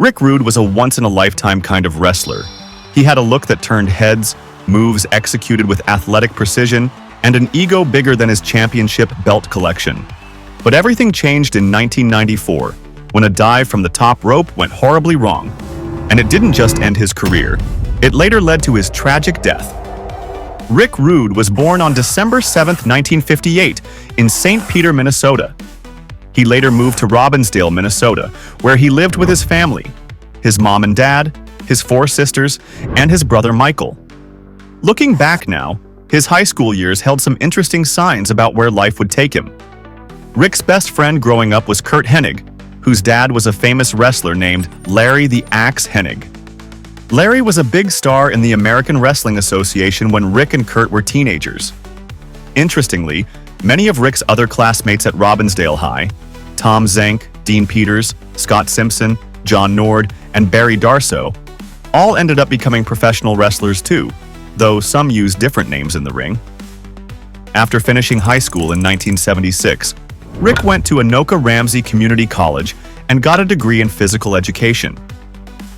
Rick Rude was a once-in-a-lifetime kind of wrestler. He had a look that turned heads, moves executed with athletic precision, and an ego bigger than his championship belt collection. But everything changed in 1994, when a dive from the top rope went horribly wrong. And it didn't just end his career. It later led to his tragic death. Rick Rude was born on December 7, 1958, in St. Peter, Minnesota. He later moved to Robbinsdale, Minnesota, where he lived with his family, his mom and dad, his 4 sisters, and his brother Michael. Looking back now, his high school years held some interesting signs about where life would take him. Rick's best friend growing up was Curt Hennig, whose dad was a famous wrestler named Larry the Axe Hennig. Larry was a big star in the American Wrestling Association when Rick and Curt were teenagers. Interestingly, many of Rick's other classmates at Robbinsdale High, Tom Zenk, Dean Peters, Scott Simpson, John Nord, and Barry Darsow, all ended up becoming professional wrestlers too, though some used different names in the ring. After finishing high school in 1976, Rick went to Anoka Ramsey Community College and got a degree in physical education.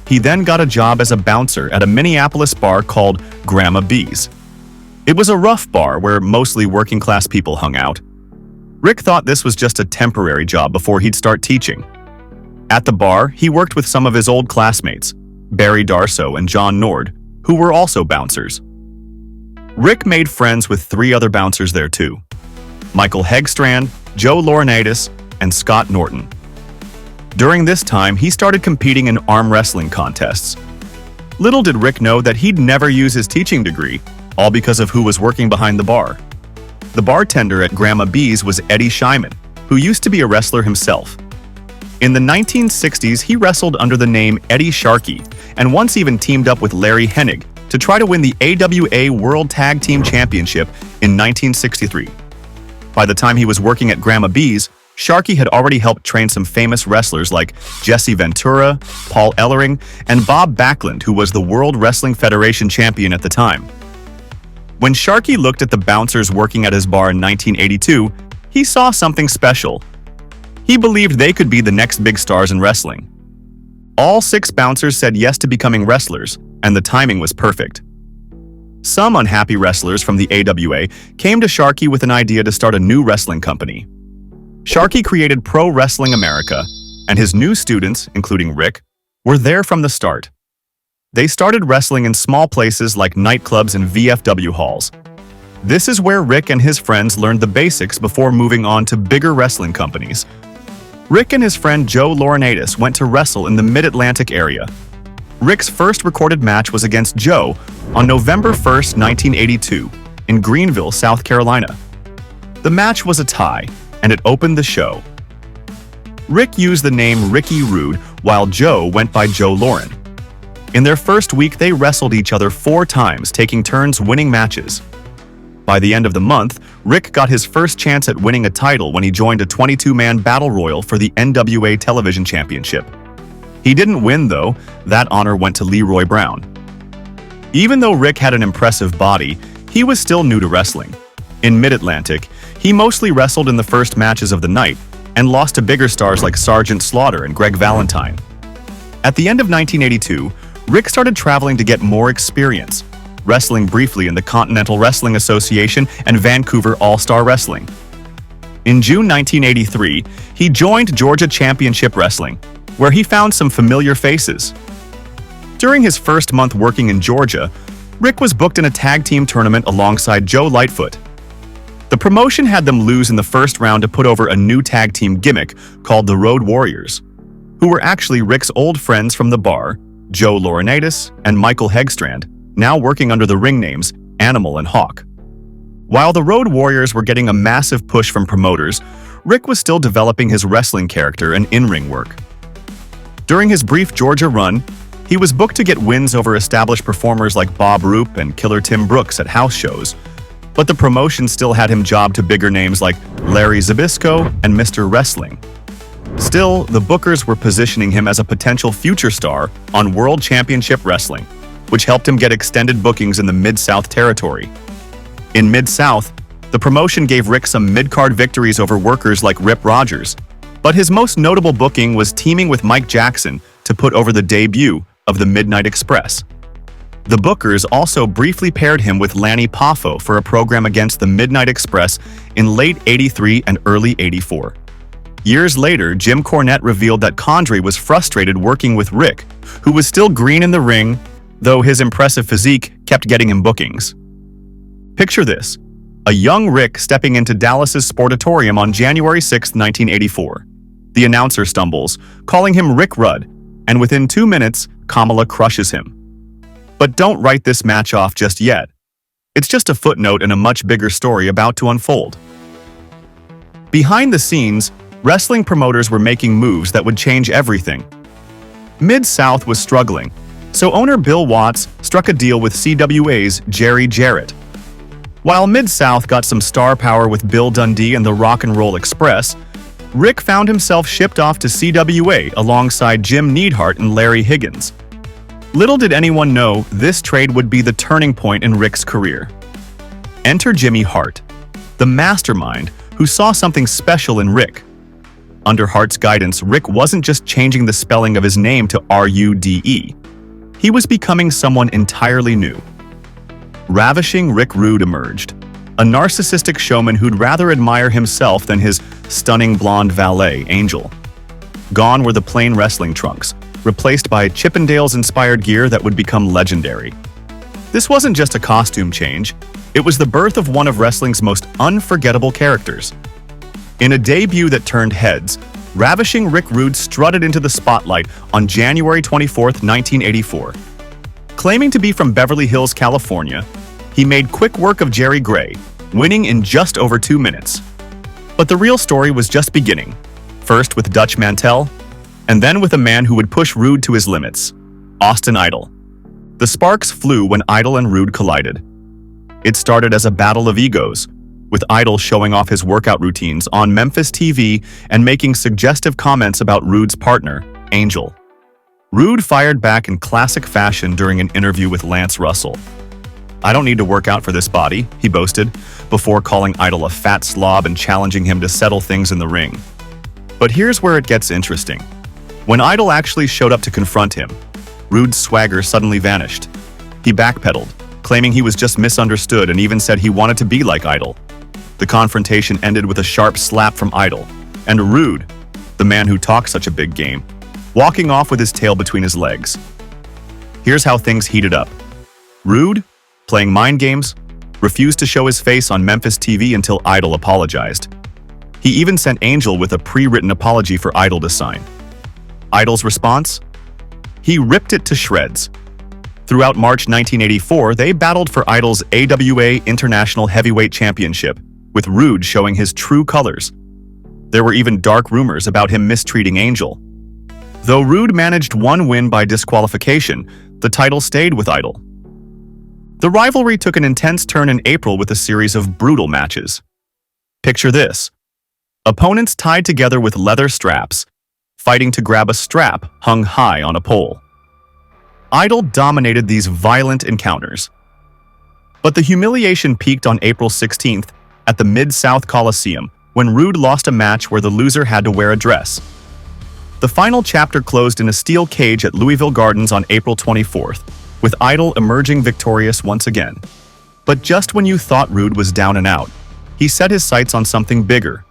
He then got a job as a bouncer at a Minneapolis bar called Grandma B's. It was a rough bar where mostly working-class people hung out. Rick thought this was just a temporary job before he'd start teaching. At the bar, he worked with some of his old classmates, Barry Darsow and John Nord, who were also bouncers. Rick made friends with 3 other bouncers there too: Michael Hegstrand, Joe Laurinaitis, and Scott Norton. During this time, he started competing in arm wrestling contests. Little did Rick know that he'd never use his teaching degree, all because of who was working behind the bar. The bartender at Grandma B's was Eddie Scheiman, who used to be a wrestler himself. In the 1960s, he wrestled under the name Eddie Sharkey, and once even teamed up with Larry Hennig to try to win the AWA World Tag Team Championship in 1963. By the time he was working at Grandma B's, Sharkey had already helped train some famous wrestlers like Jesse Ventura, Paul Ellering, and Bob Backlund, who was the World Wrestling Federation champion at the time. When Sharkey looked at the bouncers working at his bar in 1982, he saw something special. He believed they could be the next big stars in wrestling. All 6 bouncers said yes to becoming wrestlers, and the timing was perfect. Some unhappy wrestlers from the AWA came to Sharkey with an idea to start a new wrestling company. Sharkey created Pro Wrestling America, and his new students, including Rick, were there from the start. They started wrestling in small places like nightclubs and VFW halls. This is where Rick and his friends learned the basics before moving on to bigger wrestling companies. Rick and his friend Joe Laurinaitis went to wrestle in the Mid-Atlantic area. Rick's first recorded match was against Joe on November 1, 1982, in Greenville, South Carolina. The match was a tie, and it opened the show. Rick used the name Ricky Rude, while Joe went by Joe Lauren. In their first week, they wrestled each other 4 times, taking turns winning matches. By the end of the month, Rick got his first chance at winning a title when he joined a 22-man battle royal for the NWA Television Championship. He didn't win, though. That honor went to Leroy Brown. Even though Rick had an impressive body, he was still new to wrestling. In Mid-Atlantic, he mostly wrestled in the first matches of the night and lost to bigger stars like Sergeant Slaughter and Greg Valentine. At the end of 1982, Rick started traveling to get more experience, wrestling briefly in the Continental Wrestling Association and Vancouver All-Star Wrestling. In June 1983, he joined Georgia Championship Wrestling, where he found some familiar faces. During his first month working in Georgia, Rick was booked in a tag team tournament alongside Joe Lightfoot. The promotion had them lose in the first round to put over a new tag team gimmick called the Road Warriors, who were actually Rick's old friends from the bar, Joe Laurinaitis and Michael Hegstrand, now working under the ring names Animal and Hawk. While the Road Warriors were getting a massive push from promoters, Rick was still developing his wrestling character and in-ring work. During his brief Georgia run, he was booked to get wins over established performers like Bob Roop and Killer Tim Brooks at house shows, but the promotion still had him jobbed to bigger names like Larry Zbyszko and Mr. Wrestling. Still, the bookers were positioning him as a potential future star on World Championship Wrestling, which helped him get extended bookings in the Mid-South territory. In Mid-South, the promotion gave Rick some mid-card victories over workers like Rip Rogers, but his most notable booking was teaming with Mike Jackson to to put over the debut of the Midnight Express. The bookers also briefly paired him with Lanny Poffo for a program against the Midnight Express in late '83 and early '84. Years later, Jim Cornette revealed that Condrey was frustrated working with Rick, who was still green in the ring, though his impressive physique kept getting him bookings. Picture this: a young Rick stepping into Dallas's Sportatorium on January 6, 1984. The announcer stumbles, calling him Rick Rude, and within 2 minutes, Kamala crushes him. But don't write this match off just yet. It's just a footnote in a much bigger story about to unfold. Behind the scenes, wrestling promoters were making moves that would change everything. Mid-South was struggling, so owner Bill Watts struck a deal with CWA's Jerry Jarrett. While Mid-South got some star power with Bill Dundee and the Rock and Roll Express, Rick found himself shipped off to CWA alongside Jim Neidhart and Larry Higgins. Little did anyone know this trade would be the turning point in Rick's career. Enter Jimmy Hart, the mastermind who saw something special in Rick. Under Hart's guidance, Rick wasn't just changing the spelling of his name to R-U-D-E. He was becoming someone entirely new. Ravishing Rick Rude emerged, a narcissistic showman who'd rather admire himself than his stunning blonde valet, Angel. Gone were the plain wrestling trunks, replaced by Chippendales-inspired gear that would become legendary. This wasn't just a costume change, it was the birth of one of wrestling's most unforgettable characters. In a debut that turned heads, Ravishing Rick Rude strutted into the spotlight on January 24, 1984. Claiming to be from Beverly Hills, California, he made quick work of Jerry Gray, winning in just over 2 minutes. But the real story was just beginning, first with Dutch Mantell, and then with a man who would push Rude to his limits, Austin Idol. The sparks flew when Idol and Rude collided. It started as a battle of egos, with Idol showing off his workout routines on Memphis TV and making suggestive comments about Rude's partner, Angel. Rude fired back in classic fashion during an interview with Lance Russell. "I don't need to work out for this body," he boasted, before calling Idol a fat slob and challenging him to settle things in the ring. But here's where it gets interesting. When Idol actually showed up to confront him, Rude's swagger suddenly vanished. He backpedaled, claiming he was just misunderstood and even said he wanted to be like Idol. The confrontation ended with a sharp slap from Idol, and Rude, the man who talks such a big game, walking off with his tail between his legs. Here's how things heated up. Rude, playing mind games, refused to show his face on Memphis TV until Idol apologized. He even sent Angel with a pre-written apology for Idol to sign. Idol's response? He ripped it to shreds. Throughout March 1984, they battled for Idol's AWA International Heavyweight Championship, with Rude showing his true colors. There were even dark rumors about him mistreating Angel. Though Rude managed one win by disqualification, the title stayed with Idol. The rivalry took an intense turn in April with a series of brutal matches. Picture this: opponents tied together with leather straps, fighting to grab a strap hung high on a pole. Idol dominated these violent encounters. But the humiliation peaked on April 16th at the Mid-South Coliseum when Rude lost a match where the loser had to wear a dress. The final chapter closed in a steel cage at Louisville Gardens on April 24th, with Idol emerging victorious once again. But just when you thought Rude was down and out, he set his sights on something bigger: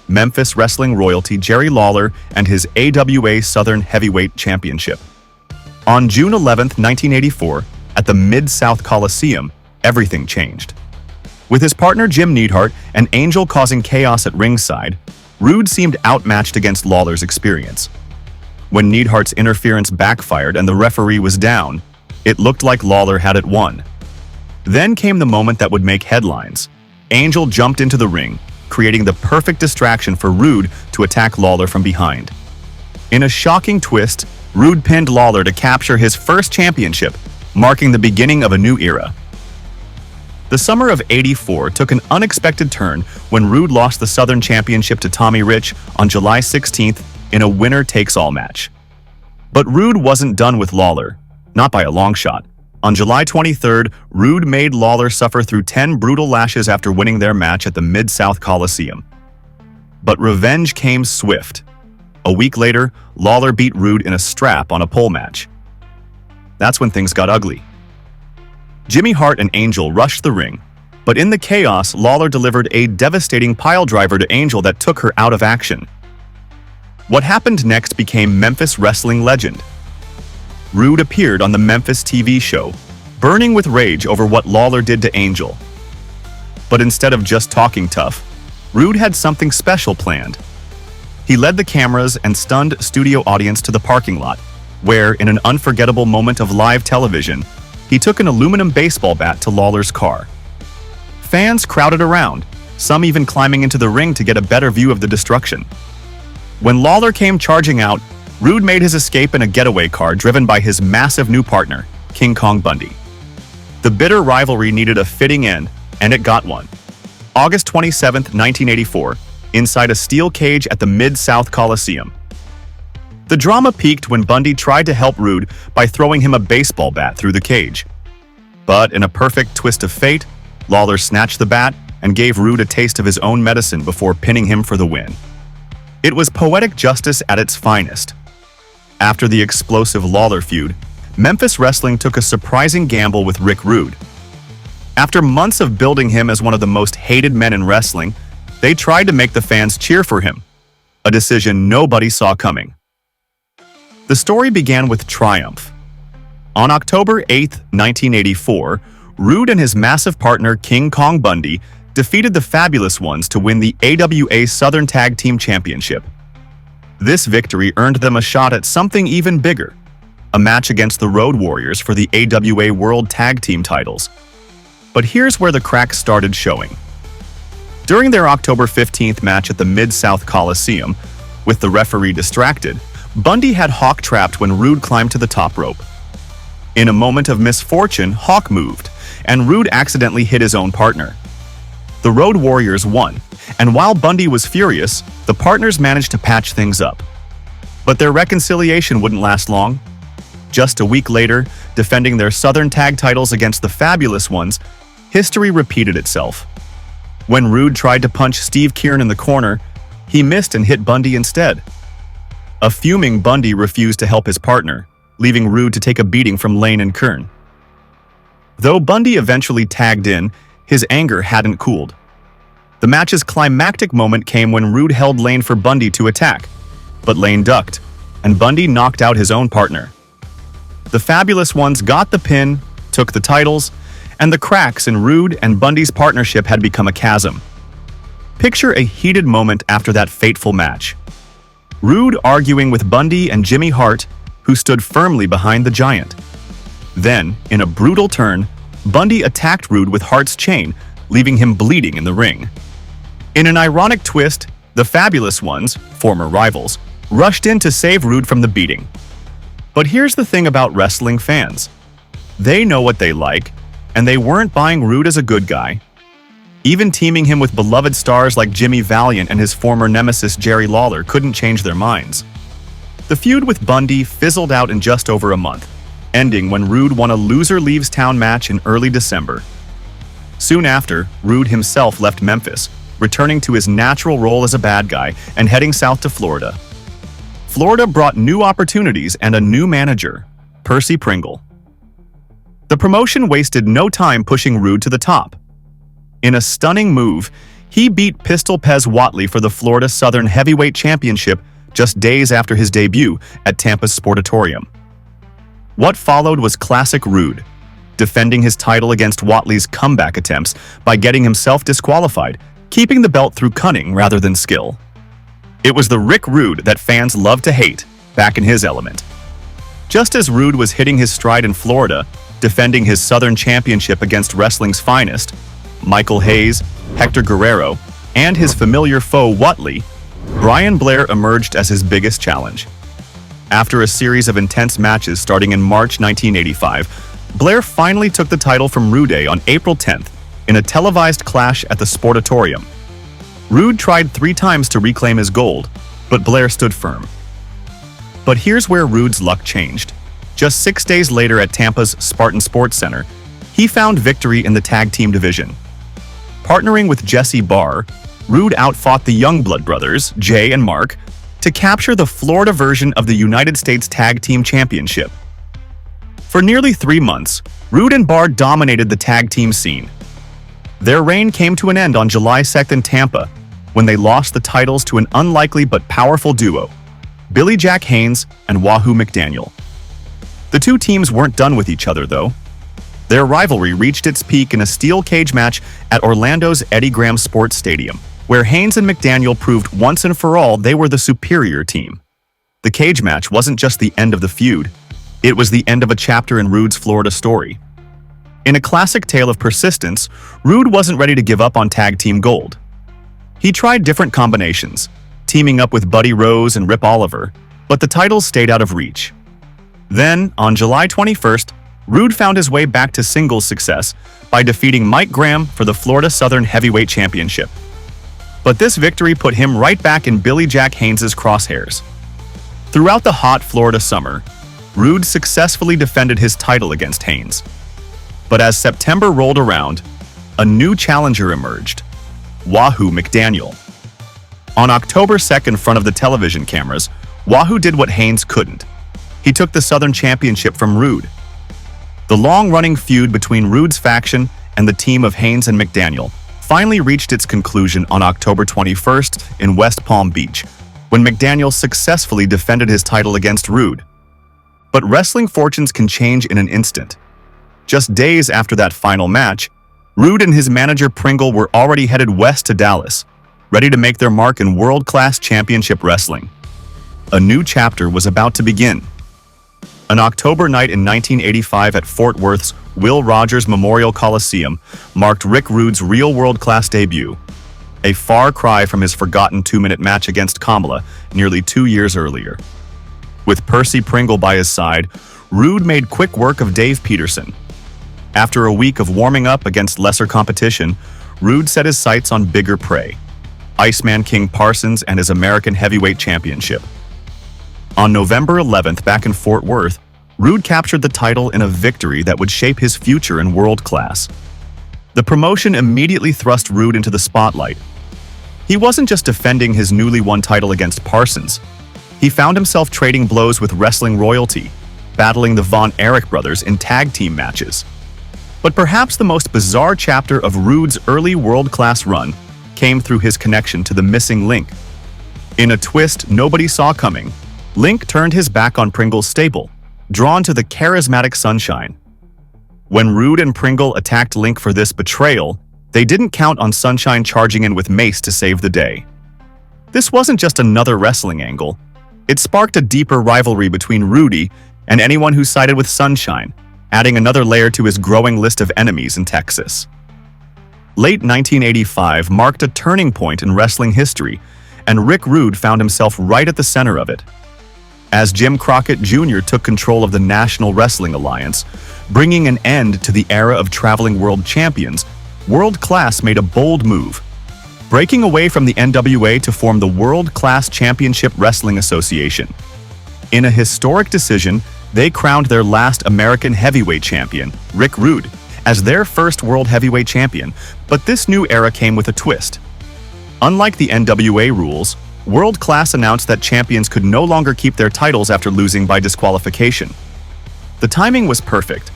Memphis wrestling royalty Jerry Lawler and his AWA Southern Heavyweight Championship. On June 11, 1984, at the Mid-South Coliseum, everything changed. With his partner Jim Neidhart and Angel causing chaos at ringside, Rude seemed outmatched against Lawler's experience. When Neidhart's interference backfired and the referee was down, it looked like Lawler had it won. Then came the moment that would make headlines. Angel jumped into the ring, creating the perfect distraction for Rude to attack Lawler from behind. In a shocking twist, Rude pinned Lawler to capture his first championship, marking the beginning of a new era. The summer of '84 took an unexpected turn when Rude lost the Southern Championship to Tommy Rich on July 16th in a winner-takes-all match. But Rude wasn't done with Lawler, not by a long shot. On July 23rd, Rude made Lawler suffer through 10 brutal lashes after winning their match at the Mid-South Coliseum. But revenge came swift. A week later, Lawler beat Rood in a strap on a pole match. That's when things got ugly. Jimmy Hart and Angel rushed the ring, but in the chaos, Lawler delivered a devastating piledriver to Angel that took her out of action. What happened next became Memphis wrestling legend. Rood appeared on the Memphis TV show, burning with rage over what Lawler did to Angel. But instead of just talking tough, Rood had something special planned. He led the cameras and stunned studio audience to the parking lot, where, in an unforgettable moment of live television, he took an aluminum baseball bat to Lawler's car. Fans crowded around, some even climbing into the ring to get a better view of the destruction. When Lawler came charging out, Rood made his escape in a getaway car driven by his massive new partner, King Kong Bundy. The bitter rivalry needed a fitting end, and it got one. August 27, 1984, inside a steel cage at the Mid-South Coliseum. The drama peaked when Bundy tried to help Rood by throwing him a baseball bat through the cage. But in a perfect twist of fate, Lawler snatched the bat and gave Rood a taste of his own medicine before pinning him for the win. It was poetic justice at its finest. After the explosive Lawler feud, Memphis Wrestling took a surprising gamble with Rick Rude. After months of building him as one of the most hated men in wrestling, they tried to make the fans cheer for him, a decision nobody saw coming. The story began with triumph. On October 8, 1984, Rood and his massive partner King Kong Bundy defeated the Fabulous Ones to win the AWA Southern Tag Team Championship. This victory earned them a shot at something even bigger, a match against the Road Warriors for the AWA World Tag Team titles. But here's where the cracks started showing. During their October 15th match at the Mid-South Coliseum, with the referee distracted, Bundy had Hawk trapped when Rood climbed to the top rope. In a moment of misfortune, Hawk moved, and Rood accidentally hit his own partner. The Road Warriors won, and while Bundy was furious, the partners managed to patch things up. But their reconciliation wouldn't last long. Just a week later, defending their Southern Tag titles against the Fabulous Ones, history repeated itself. When Rood tried to punch Steve Kieran in the corner, he missed and hit Bundy instead. A fuming Bundy refused to help his partner, leaving Rood to take a beating from Lane and Kern. Though Bundy eventually tagged in, his anger hadn't cooled. The match's climactic moment came when Rood held Lane for Bundy to attack, but Lane ducked, and Bundy knocked out his own partner. The Fabulous Ones got the pin, took the titles, and the cracks in Rood and Bundy's partnership had become a chasm. Picture a heated moment after that fateful match. Rood arguing with Bundy and Jimmy Hart, who stood firmly behind the giant. Then, in a brutal turn, Bundy attacked Rood with Hart's chain, leaving him bleeding in the ring. In an ironic twist, the Fabulous Ones, former rivals, rushed in to save Rood from the beating. But here's the thing about wrestling fans. They know what they like, and they weren't buying Rood as a good guy. Even teaming him with beloved stars like Jimmy Valiant and his former nemesis Jerry Lawler couldn't change their minds. The feud with Bundy fizzled out in just over a month, ending when Rood won a loser leaves town match in early December. Soon after, Rood himself left Memphis, returning to his natural role as a bad guy and heading south to Florida. Florida brought new opportunities and a new manager, Percy Pringle. The promotion wasted no time pushing Rood to the top. In a stunning move, he beat Pistol Pez Whatley for the Florida Southern Heavyweight Championship just days after his debut at Tampa's Sportatorium. What followed was classic Rood, defending his title against Whatley's comeback attempts by getting himself disqualified, keeping the belt through cunning rather than skill. It was the Rick Rude that fans love to hate, back in his element. Just as Rood was hitting his stride in Florida, defending his Southern Championship against wrestling's finest, Michael Hayes, Hector Guerrero, and his familiar foe Whatley, Brian Blair emerged as his biggest challenge. After a series of intense matches starting in March 1985, Blair finally took the title from Rude on April 10th in a televised clash at the Sportatorium. Rood tried 3 times to reclaim his gold, but Blair stood firm. But here's where Rood's luck changed. Just 6 days later at Tampa's Spartan Sports Center, he found victory in the tag team division. Partnering with Jesse Barr, Rood outfought the Youngblood brothers, Jay and Mark, to capture the Florida version of the United States Tag Team Championship. For nearly 3 months, Roode and Barr dominated the tag team scene. Their reign came to an end on July 2nd in Tampa, when they lost the titles to an unlikely but powerful duo, Billy Jack Haynes and Wahoo McDaniel. The two teams weren't done with each other, though. Their rivalry reached its peak in a steel cage match at Orlando's Eddie Graham Sports Stadium, where Haynes and McDaniel proved once and for all they were the superior team. The cage match wasn't just the end of the feud, it was the end of a chapter in Roode's Florida story. In a classic tale of persistence, Roode wasn't ready to give up on tag team gold. He tried different combinations, teaming up with Buddy Rose and Rip Oliver, but the titles stayed out of reach. Then, on July 21st, Roode found his way back to singles success by defeating Mike Graham for the Florida Southern Heavyweight Championship. But this victory put him right back in Billy Jack Haynes' crosshairs. Throughout the hot Florida summer, Roode successfully defended his title against Haynes. But as September rolled around, a new challenger emerged, Wahoo McDaniel. On October 2nd in front of the television cameras, Wahoo did what Haynes couldn't. He took the Southern Championship from Roode. The long-running feud between Roode's faction and the team of Haynes and McDaniel finally reached its conclusion on October 21st in West Palm Beach, when McDaniel successfully defended his title against Roode. But wrestling fortunes can change in an instant. Just days after that final match, Roode and his manager Pringle were already headed west to Dallas, ready to make their mark in world-class championship wrestling. A new chapter was about to begin. An October night in 1985 at Fort Worth's Will Rogers Memorial Coliseum marked Rick Rude's real world-class debut, a far cry from his forgotten 2-minute match against Kamala nearly 2 years earlier. With Percy Pringle by his side, Roode made quick work of Dave Peterson. After a week of warming up against lesser competition, Roode set his sights on bigger prey, Iceman King Parsons and his American Heavyweight Championship. On November 11th back in Fort Worth, Roode captured the title in a victory that would shape his future in world class. The promotion immediately thrust Roode into the spotlight. He wasn't just defending his newly won title against Parsons. He found himself trading blows with wrestling royalty, battling the Von Erich brothers in tag team matches. But perhaps the most bizarre chapter of Roode's early world-class run came through his connection to the missing Link. In a twist nobody saw coming, Link turned his back on Pringle's stable, drawn to the charismatic Sunshine. When Roode and Pringle attacked Link for this betrayal, they didn't count on Sunshine charging in with mace to save the day. This wasn't just another wrestling angle. It sparked a deeper rivalry between Rudy and anyone who sided with Sunshine, adding another layer to his growing list of enemies in Texas. Late 1985 marked a turning point in wrestling history, and Rick Rude found himself right at the center of it. As Jim Crockett Jr. took control of the National Wrestling Alliance, bringing an end to the era of traveling world champions, World Class made a bold move, breaking away from the NWA to form the World Class Championship Wrestling Association. In a historic decision, they crowned their last American heavyweight champion, Rick Rude, as their first World Heavyweight Champion, but this new era came with a twist. Unlike the NWA rules, World Class announced that champions could no longer keep their titles after losing by disqualification. The timing was perfect.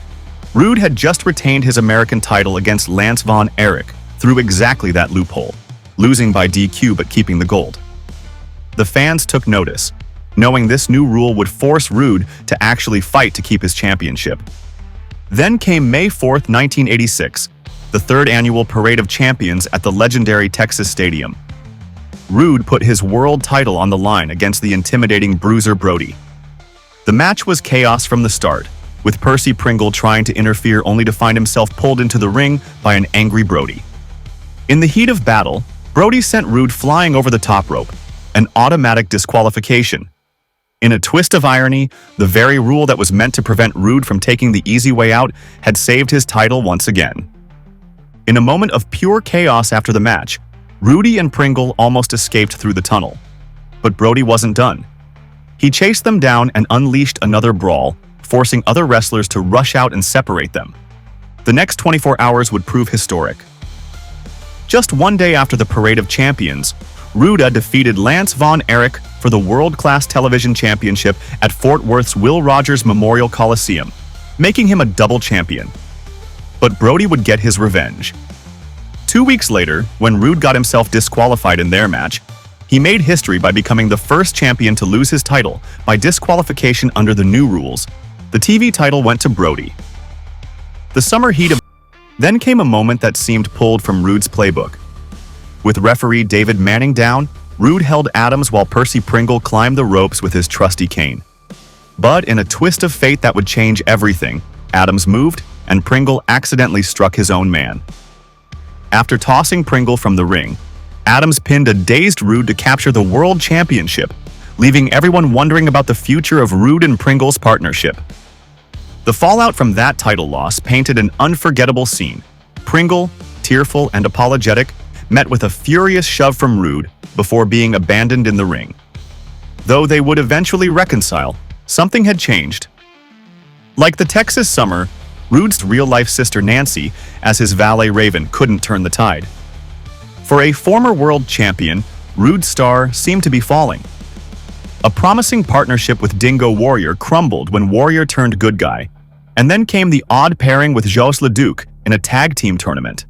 Rude had just retained his American title against Lance Von Erich through exactly that loophole, losing by DQ but keeping the gold. The fans took notice, knowing this new rule would force Rude to actually fight to keep his championship. Then came May 4th, 1986, the third annual Parade of Champions at the legendary Texas Stadium. Rude put his world title on the line against the intimidating Bruiser Brody. The match was chaos from the start, with Percy Pringle trying to interfere only to find himself pulled into the ring by an angry Brody. In the heat of battle, Brody sent Rude flying over the top rope, an automatic disqualification. In a twist of irony, the very rule that was meant to prevent Rude from taking the easy way out had saved his title once again. In a moment of pure chaos after the match, Rudy and Pringle almost escaped through the tunnel. But Brody wasn't done. He chased them down and unleashed another brawl, forcing other wrestlers to rush out and separate them. The next 24 hours would prove historic. Just one day after the Parade of Champions, Rude defeated Lance Von Erich for the world-class television championship at Fort Worth's Will Rogers Memorial Coliseum, making him a double champion. But Brody would get his revenge. 2 weeks later, when Roode got himself disqualified in their match, he made history by becoming the first champion to lose his title by disqualification under the new rules. The TV title went to Brody. The summer heat of then came a moment that seemed pulled from Roode's playbook. With referee David Manning down, Roode held Adams while Percy Pringle climbed the ropes with his trusty cane. But in a twist of fate that would change everything, Adams moved and Pringle accidentally struck his own man. After tossing Pringle from the ring, Adams pinned a dazed Roode to capture the World Championship, leaving everyone wondering about the future of Roode and Pringle's partnership. The fallout from that title loss painted an unforgettable scene. Pringle, tearful and apologetic, met with a furious shove from Roode before being abandoned in the ring. Though they would eventually reconcile, something had changed. Like the Texas summer, Roode's real-life sister Nancy, as his valet Raven, couldn't turn the tide. For a former world champion, Roode's star seemed to be falling. A promising partnership with Dingo Warrior crumbled when Warrior turned good guy, and then came the odd pairing with Jos LeDuc in a tag team tournament.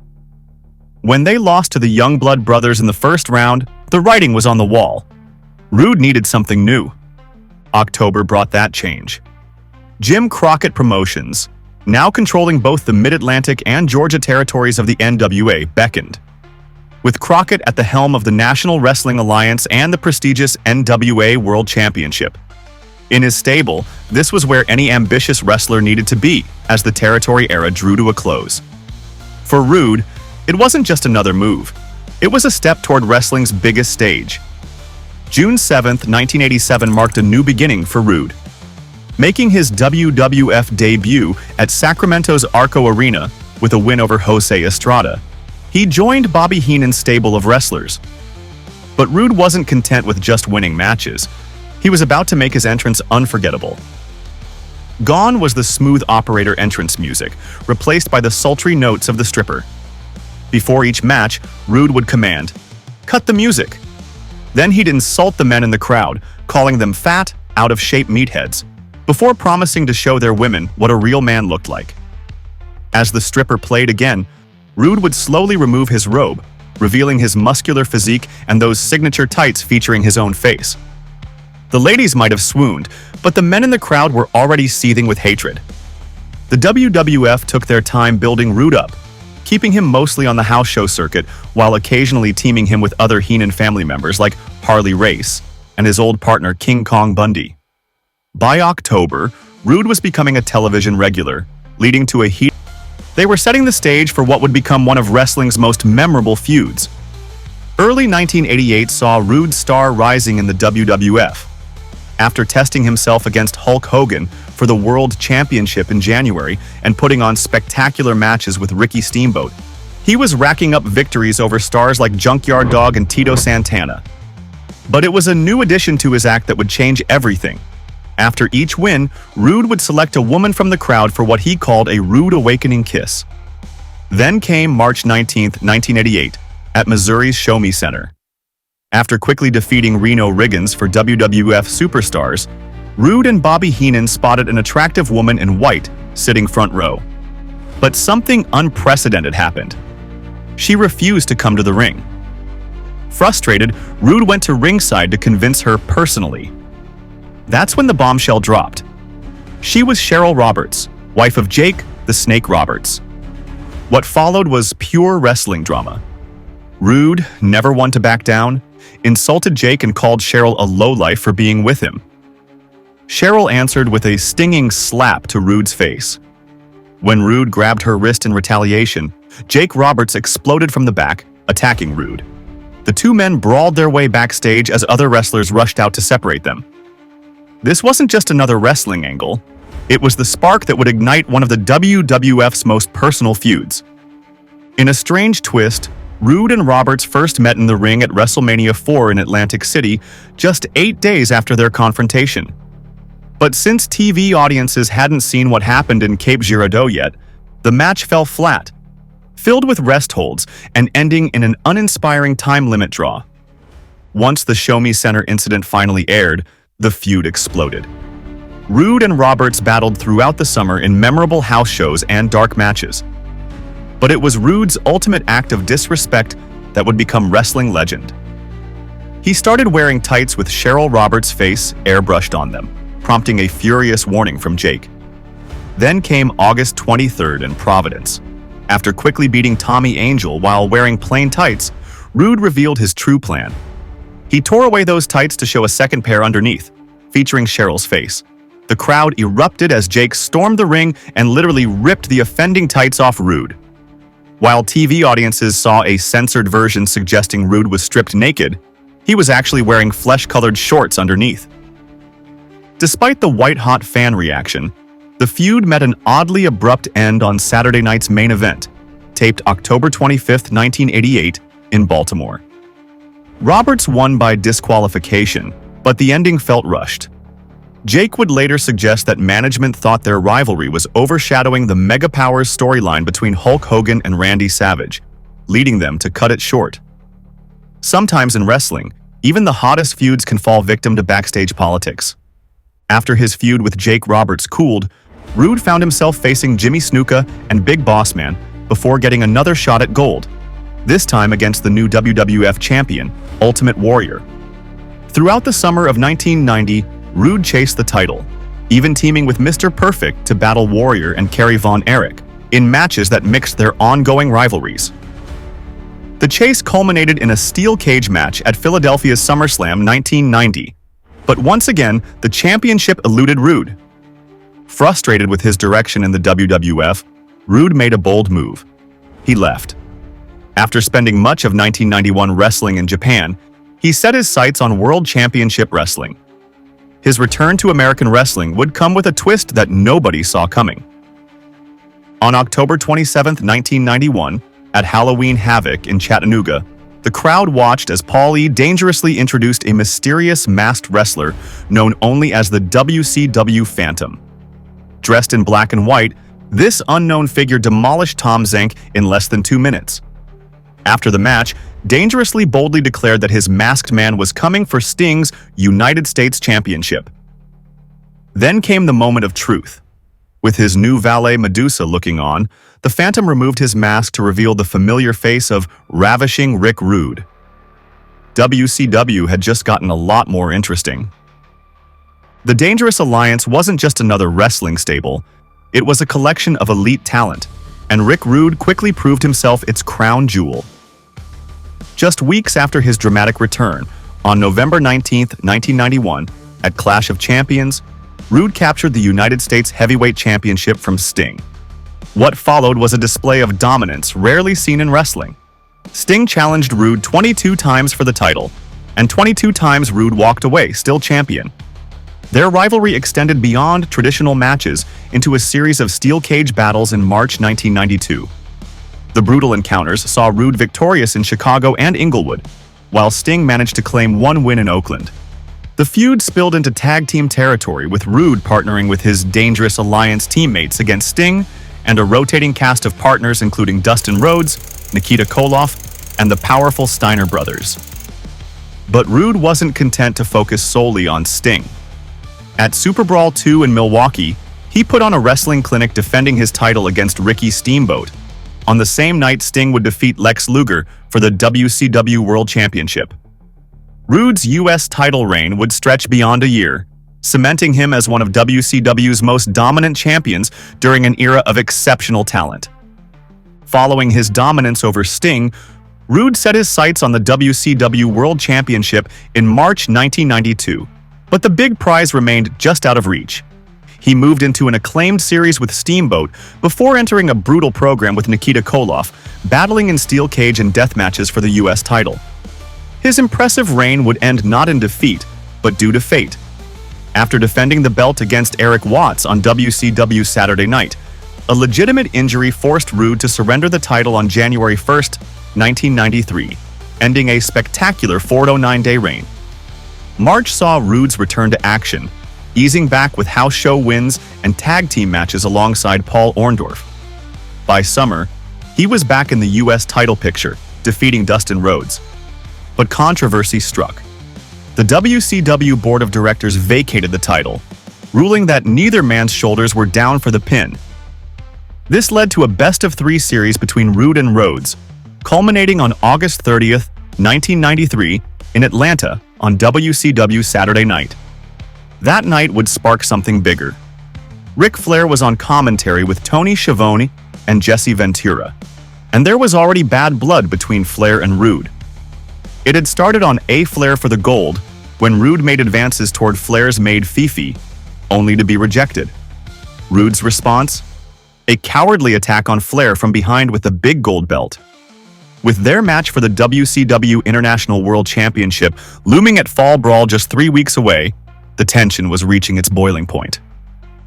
When they lost to the Youngblood brothers in the first round, the writing was on the wall. Roode needed something new. October brought that change. Jim Crockett Promotions, now controlling both the Mid-Atlantic and Georgia territories of the NWA, beckoned. With Crockett at the helm of the National Wrestling Alliance and the prestigious NWA World Championship. In his stable, this was where any ambitious wrestler needed to be as the territory era drew to a close. For Roode, it wasn't just another move. It was a step toward wrestling's biggest stage. June 7, 1987 marked a new beginning for Roode. Making his WWF debut at Sacramento's Arco Arena with a win over Jose Estrada, he joined Bobby Heenan's stable of wrestlers. But Roode wasn't content with just winning matches. He was about to make his entrance unforgettable. Gone was the smooth operator entrance music, replaced by the sultry notes of the stripper. Before each match, Roode would command, "Cut the music." Then he'd insult the men in the crowd, calling them fat, out-of-shape meatheads, before promising to show their women what a real man looked like. As the stripper played again, Roode would slowly remove his robe, revealing his muscular physique and those signature tights featuring his own face. The ladies might have swooned, but the men in the crowd were already seething with hatred. The WWF took their time building Roode up, keeping him mostly on the house show circuit while occasionally teaming him with other Heenan family members like Harley Race and his old partner King Kong Bundy. By October, Roode was becoming a television regular, leading to a heat. They were setting the stage for what would become one of wrestling's most memorable feuds. Early 1988 saw Roode's star rising in the WWF. After testing himself against Hulk Hogan for the World Championship in January and putting on spectacular matches with Ricky Steamboat, he was racking up victories over stars like Junkyard Dog and Tito Santana. But it was a new addition to his act that would change everything. After each win, Roode would select a woman from the crowd for what he called a rude awakening kiss. Then came March 19, 1988, at Missouri's Show Me Center. After quickly defeating Reno Riggins for WWF Superstars, Roode and Bobby Heenan spotted an attractive woman in white sitting front row. But something unprecedented happened. She refused to come to the ring. Frustrated, Roode went to ringside to convince her personally. That's when the bombshell dropped. She was Cheryl Roberts, wife of Jake the Snake Roberts. What followed was pure wrestling drama. Roode, never one to back down, insulted Jake and called Cheryl a lowlife for being with him. Cheryl answered with a stinging slap to Roode's face. When Roode grabbed her wrist in retaliation, Jake Roberts exploded from the back, attacking Roode. The two men brawled their way backstage as other wrestlers rushed out to separate them. This wasn't just another wrestling angle. It was the spark that would ignite one of the WWF's most personal feuds. In a strange twist, Roode and Roberts first met in the ring at WrestleMania 4 in Atlantic City, just 8 days after their confrontation. But since TV audiences hadn't seen what happened in Cape Girardeau yet, the match fell flat, filled with rest holds and ending in an uninspiring time limit draw. Once the Show Me Center incident finally aired, the feud exploded. Roode and Roberts battled throughout the summer in memorable house shows and dark matches. But it was Roode's ultimate act of disrespect that would become wrestling legend. He started wearing tights with Cheryl Roberts' face airbrushed on them, prompting a furious warning from Jake. Then came August 23rd in Providence. After quickly beating Tommy Angel while wearing plain tights, Roode revealed his true plan. He tore away those tights to show a second pair underneath, featuring Cheryl's face. The crowd erupted as Jake stormed the ring and literally ripped the offending tights off Roode. While TV audiences saw a censored version suggesting Roode was stripped naked, he was actually wearing flesh-colored shorts underneath. Despite the white-hot fan reaction, the feud met an oddly abrupt end on Saturday night's main event, taped October 25, 1988, in Baltimore. Roberts won by disqualification, but the ending felt rushed. Jake would later suggest that management thought their rivalry was overshadowing the Mega Powers storyline between Hulk Hogan and Randy Savage, leading them to cut it short. Sometimes in wrestling, even the hottest feuds can fall victim to backstage politics. After his feud with Jake Roberts cooled, Roode found himself facing Jimmy Snuka and Big Boss Man before getting another shot at gold, this time against the new WWF champion, Ultimate Warrior. Throughout the summer of 1990, Roode chased the title, even teaming with Mr. Perfect to battle Warrior and Kerry Von Erich in matches that mixed their ongoing rivalries. The chase culminated in a steel cage match at Philadelphia's SummerSlam 1990, but once again, the championship eluded Roode. Frustrated with his direction in the WWF, Roode made a bold move. He left. After spending much of 1991 wrestling in Japan, he set his sights on World Championship Wrestling. His return to American wrestling would come with a twist that nobody saw coming. On October 27, 1991, at Halloween Havoc in Chattanooga, the crowd watched as Paul E. dangerously introduced a mysterious masked wrestler known only as the WCW Phantom. Dressed in black and white, this unknown figure demolished Tom Zenk in less than 2 minutes. After the match, dangerously boldly declared that his masked man was coming for Sting's United States Championship. Then came the moment of truth. With his new valet Medusa looking on, the Phantom removed his mask to reveal the familiar face of Ravishing Rick Rude. WCW had just gotten a lot more interesting. The Dangerous Alliance wasn't just another wrestling stable, it was a collection of elite talent, and Rick Rude quickly proved himself its crown jewel. Just weeks after his dramatic return, on November 19, 1991, at Clash of Champions, Rude captured the United States Heavyweight Championship from Sting. What followed was a display of dominance rarely seen in wrestling. Sting challenged Rude 22 times for the title, and 22 times Rude walked away, still champion. Their rivalry extended beyond traditional matches into a series of steel cage battles in March 1992. The brutal encounters saw Rude victorious in Chicago and Inglewood, while Sting managed to claim one win in Oakland. The feud spilled into tag team territory, with Rude partnering with his Dangerous Alliance teammates against Sting and a rotating cast of partners including Dustin Rhodes, Nikita Koloff, and the powerful Steiner brothers. But Rude wasn't content to focus solely on Sting. At Super Brawl 2 in Milwaukee, he put on a wrestling clinic defending his title against Ricky Steamboat. On the same night, Sting would defeat Lex Luger for the WCW World Championship. Rude's U.S. title reign would stretch beyond a year, cementing him as one of WCW's most dominant champions during an era of exceptional talent. Following his dominance over Sting, Rude set his sights on the WCW World Championship in March 1992, but the big prize remained just out of reach. He moved into an acclaimed series with Steamboat before entering a brutal program with Nikita Koloff, battling in steel cage and death matches for the U.S. title. His impressive reign would end not in defeat, but due to fate. After defending the belt against Eric Watts on WCW Saturday Night, a legitimate injury forced Rude to surrender the title on January 1, 1993, ending a spectacular 409-day reign. March saw Rude's return to action, easing back with house show wins and tag team matches alongside Paul Orndorff. By summer, he was back in the U.S. title picture, defeating Dustin Rhodes. But controversy struck. The WCW Board of Directors vacated the title, ruling that neither man's shoulders were down for the pin. This led to a best-of-3 series between Rood and Rhodes, culminating on August 30th, 1993, in Atlanta on WCW Saturday Night. That night would spark something bigger. Ric Flair was on commentary with Tony Schiavone and Jesse Ventura, and there was already bad blood between Flair and Rood. It had started on A Flair for the gold when Rood made advances toward Flair's maid Fifi, only to be rejected. Rood's response? A cowardly attack on Flair from behind with the big gold belt. With their match for the WCW International World Championship looming at Fall Brawl just 3 weeks away, the tension was reaching its boiling point.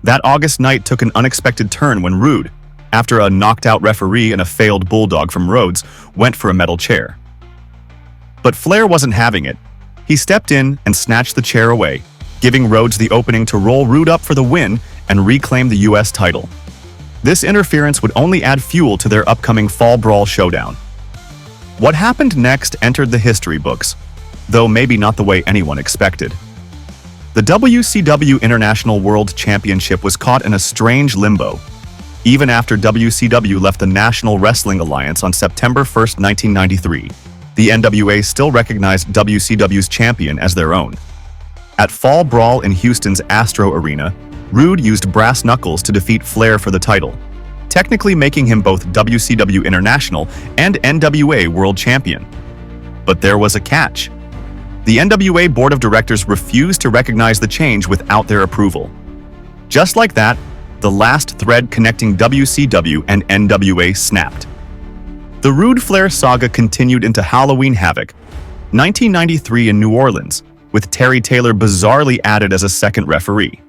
That August night took an unexpected turn when Rood, after a knocked-out referee and a failed bulldog from Rhodes, went for a metal chair. But Flair wasn't having it. He stepped in and snatched the chair away, giving Rhodes the opening to roll Rood up for the win and reclaim the US title. This interference would only add fuel to their upcoming Fall Brawl showdown. What happened next entered the history books, though maybe not the way anyone expected. The WCW International World Championship was caught in a strange limbo. Even after WCW left the National Wrestling Alliance on September 1, 1993, the NWA still recognized WCW's champion as their own. At Fall Brawl in Houston's Astro Arena, Rood used brass knuckles to defeat Flair for the title, technically making him both WCW International and NWA World Champion. But there was a catch. The NWA Board of Directors refused to recognize the change without their approval. Just like that, the last thread connecting WCW and NWA snapped. The Rood-Flair saga continued into Halloween Havoc, 1993 in New Orleans, with Terry Taylor bizarrely added as a second referee.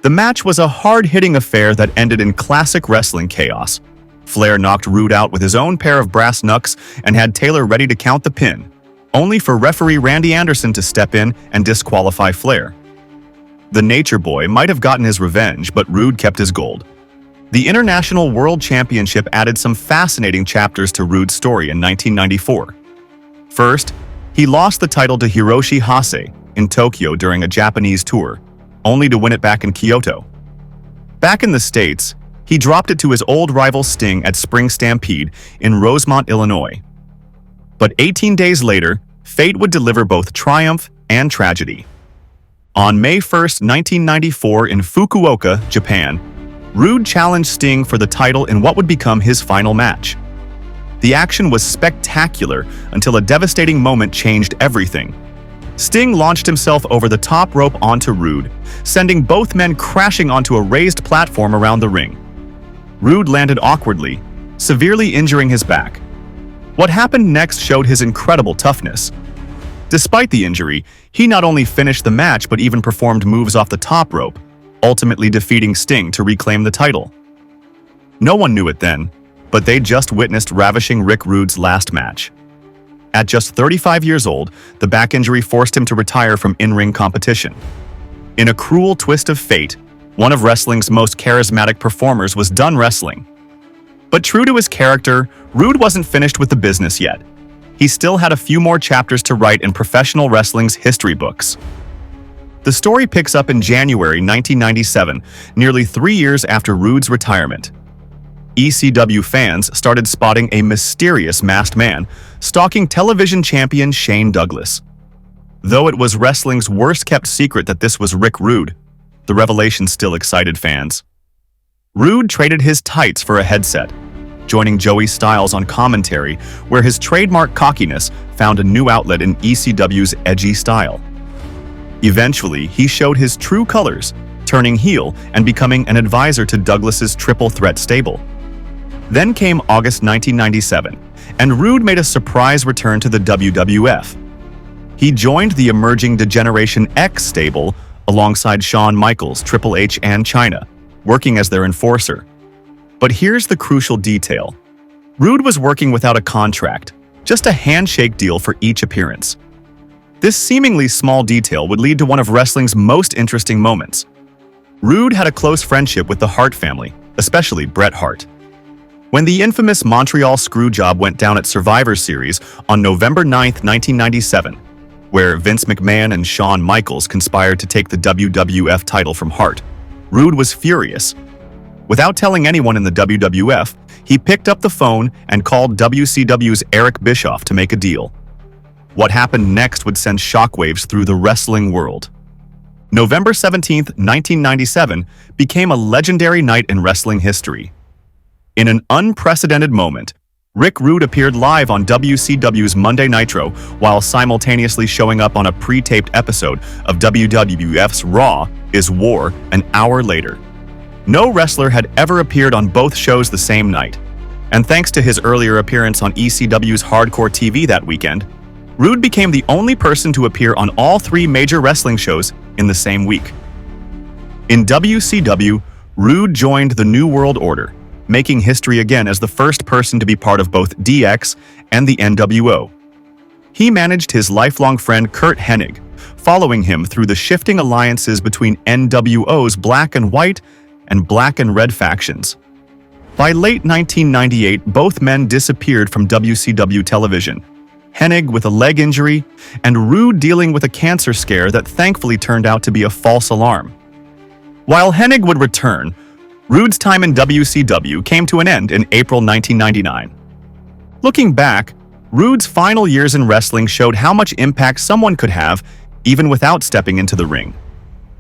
The match was a hard-hitting affair that ended in classic wrestling chaos. Flair knocked Rood out with his own pair of brass knucks and had Taylor ready to count the pin, only for referee Randy Anderson to step in and disqualify Flair. The Nature Boy might have gotten his revenge, but Rood kept his gold. The International World Championship added some fascinating chapters to Rood's story in 1994. First, he lost the title to Hiroshi Hase in Tokyo during a Japanese tour, only to win it back in Kyoto. Back in the States, he dropped it to his old rival Sting at Spring Stampede in Rosemont, Illinois. But 18 days later, fate would deliver both triumph and tragedy. On May 1, 1994 in Fukuoka, Japan, Rood challenged Sting for the title in what would become his final match. The action was spectacular until a devastating moment changed everything. Sting launched himself over the top rope onto Rood, sending both men crashing onto a raised platform around the ring. Rood landed awkwardly, severely injuring his back. What happened next showed his incredible toughness. Despite the injury, he not only finished the match but even performed moves off the top rope, ultimately defeating Sting to reclaim the title. No one knew it then, but they just witnessed Ravishing Rick Rude's last match. At just 35 years old, the back injury forced him to retire from in-ring competition. In a cruel twist of fate, one of wrestling's most charismatic performers was done wrestling. But true to his character, Rood wasn't finished with the business yet. He still had a few more chapters to write in professional wrestling's history books. The story picks up in January 1997, nearly 3 years after Rood's retirement. ECW fans started spotting a mysterious masked man stalking television champion Shane Douglas. Though it was wrestling's worst-kept secret that this was Rick Rude, the revelation still excited fans. Rood traded his tights for a headset, joining Joey Styles on commentary, where his trademark cockiness found a new outlet in ECW's edgy style. Eventually, he showed his true colors, turning heel and becoming an advisor to Douglas's Triple Threat stable. Then came August 1997, and Rood made a surprise return to the WWF. He joined the emerging Degeneration X stable alongside Shawn Michaels, Triple H, and Chyna, working as their enforcer. But here's the crucial detail. Rood was working without a contract, just a handshake deal for each appearance. This seemingly small detail would lead to one of wrestling's most interesting moments. Rood had a close friendship with the Hart family, especially Bret Hart. When the infamous Montreal Screwjob went down at Survivor Series on November 9, 1997, where Vince McMahon and Shawn Michaels conspired to take the WWF title from Hart, Roode was furious. Without telling anyone in the WWF, he picked up the phone and called WCW's Eric Bischoff to make a deal. What happened next would send shockwaves through the wrestling world. November 17, 1997 became a legendary night in wrestling history. In an unprecedented moment, Rick Rude appeared live on WCW's Monday Nitro while simultaneously showing up on a pre-taped episode of WWF's Raw is War an hour later. No wrestler had ever appeared on both shows the same night, and thanks to his earlier appearance on ECW's Hardcore TV that weekend, Rude became the only person to appear on all three major wrestling shows in the same week. In WCW, Rude joined the New World Order, making history again as the first person to be part of both DX and the NWO. He managed his lifelong friend Curt Hennig, following him through the shifting alliances between NWO's Black and White and Black and Red factions. By late 1998, both men disappeared from WCW television, Hennig with a leg injury, and Rude dealing with a cancer scare that thankfully turned out to be a false alarm. While Hennig would return, Rude's time in WCW came to an end in April 1999. Looking back, Rude's final years in wrestling showed how much impact someone could have even without stepping into the ring.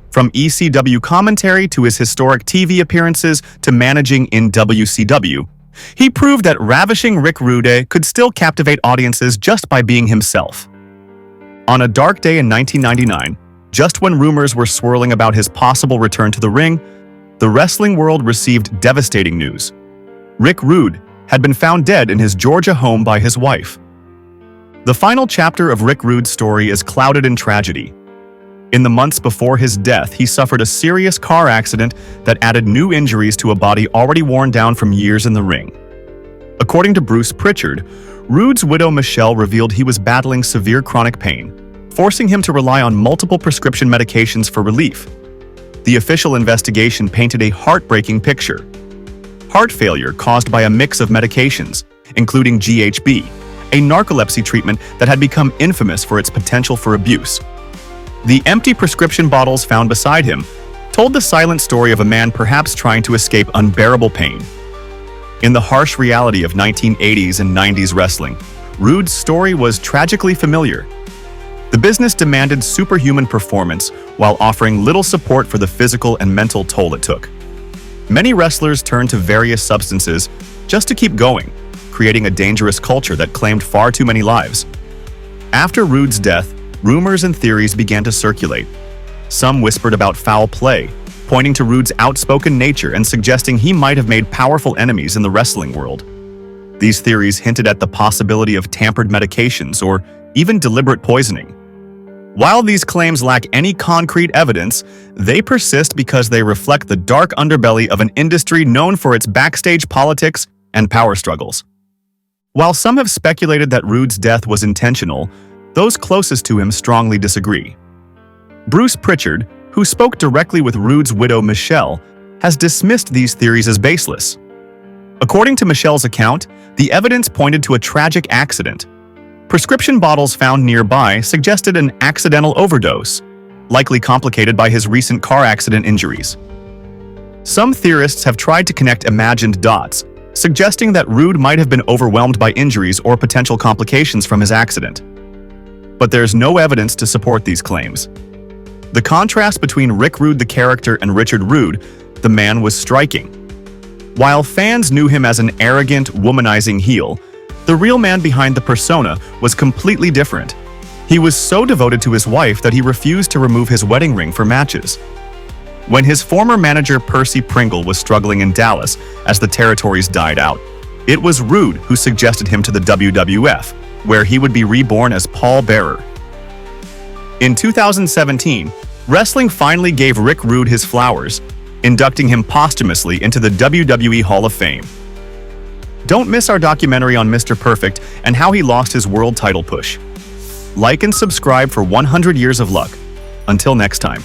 From ECW commentary to his historic TV appearances to managing in WCW, he proved that Ravishing Rick Rude could still captivate audiences just by being himself. On a dark day in 1999, just when rumors were swirling about his possible return to the ring, the wrestling world received devastating news. Rick Rude had been found dead in his Georgia home by his wife. The final chapter of Rick Rude's story is clouded in tragedy. In the months before his death, he suffered a serious car accident that added new injuries to a body already worn down from years in the ring. According to Bruce Pritchard, Rude's widow Michelle revealed he was battling severe chronic pain, forcing him to rely on multiple prescription medications for relief. The official investigation painted a heartbreaking picture. Heart failure caused by a mix of medications, including GHB, a narcolepsy treatment that had become infamous for its potential for abuse. The empty prescription bottles found beside him told the silent story of a man perhaps trying to escape unbearable pain. In the harsh reality of 1980s and 90s wrestling, Rude's story was tragically familiar. The business demanded superhuman performance while offering little support for the physical and mental toll it took. Many wrestlers turned to various substances just to keep going, creating a dangerous culture that claimed far too many lives. After Rude's death, rumors and theories began to circulate. Some whispered about foul play, pointing to Rude's outspoken nature and suggesting he might have made powerful enemies in the wrestling world. These theories hinted at the possibility of tampered medications or even deliberate poisoning. While these claims lack any concrete evidence, they persist because they reflect the dark underbelly of an industry known for its backstage politics and power struggles. While some have speculated that Rude's death was intentional, those closest to him strongly disagree. Bruce Pritchard, who spoke directly with Rude's widow Michelle, has dismissed these theories as baseless. According to Michelle's account, the evidence pointed to a tragic accident. Prescription bottles found nearby suggested an accidental overdose, likely complicated by his recent car accident injuries. Some theorists have tried to connect imagined dots, suggesting that Rude might have been overwhelmed by injuries or potential complications from his accident. But there's no evidence to support these claims. The contrast between Rick Rude the character and Richard Rude, the man, was striking. While fans knew him as an arrogant, womanizing heel, the real man behind the persona was completely different. He was so devoted to his wife that he refused to remove his wedding ring for matches. When his former manager Percy Pringle was struggling in Dallas as the territories died out, it was Rude who suggested him to the WWF, where he would be reborn as Paul Bearer. In 2017, wrestling finally gave Rick Rude his flowers, inducting him posthumously into the WWE Hall of Fame. Don't miss our documentary on Mr. Perfect and how he lost his world title push. Like and subscribe for 100 years of luck. Until next time.